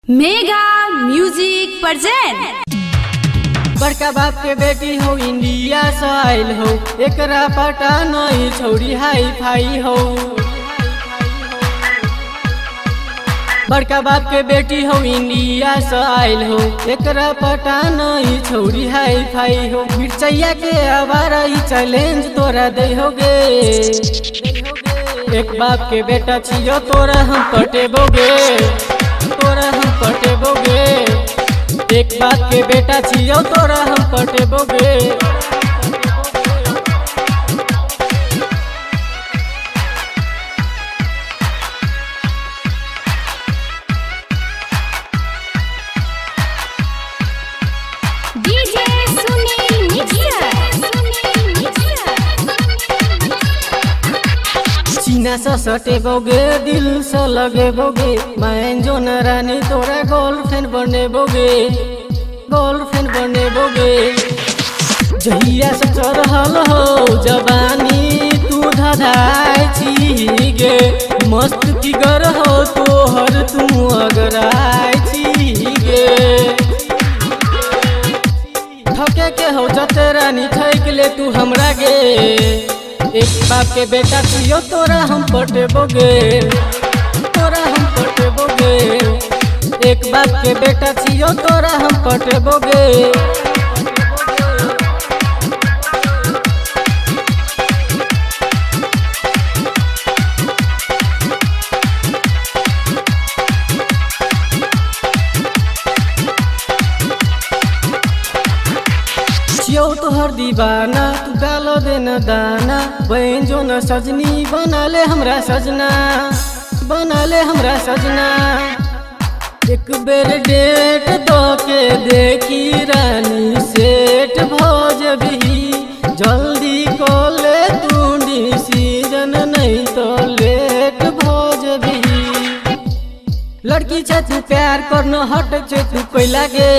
Mega music present. बड़का बाप के बेटी हो इंडिया से आइल हो, एकरा पता नहीं छौरी हाई फाई हो। बड़का बाप के बेटी हो इंडिया से आइल हो, एकरा पता नहीं छौरी हाई फाई हो। मिर्चैया के आवारा ई चैलेंज तोरा दे होगे। एक बाप के बेटा छियो तोरा हम पटेबोगे, तोरा हम पटेबोगे। एक बाप के बेटा छियो तोरा हम पटेबोगे। डीजे सुनील सीना से सटेबोगे, दिल से लगेबोगे। मैं जो न रानी तोरा गर्लफ्रेंड बनेबोगे, गर्लफ्रेंड बनेबोगे। जहिया से चढ़ल हो जवानी तू धधाई छी गे। मस्त फिगर हो तोहर तू अगराई छी गे। ठके के हो जते रानी ठैक ले तू हमरा गे। एक बाप के बेटा छियो तोरा हम पटेबोगे, तोरा हम पटेबोगे। एक बाप के बेटा छियो तोरा हम पटेबोगे। छियो तोहर दीवाना तू डालो देना दाना। बहन जो न सजनी बना ले हमरा सजना, बना ले हमरा सजना। एक बेर डेट दो के देखी रानी सेठ भोजबी। जल्दी को ले तू डिसीजन नहीं तो लेट भोजबी। लड़की छे तू प्यार करनो हट छे तू कोई लागे।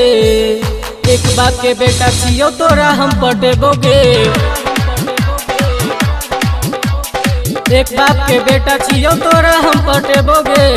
एक बाप के बेटा छियो तोरा हम पटेबोगे। एक बाप के बेटा छियो तोरा हम पटेबोगे।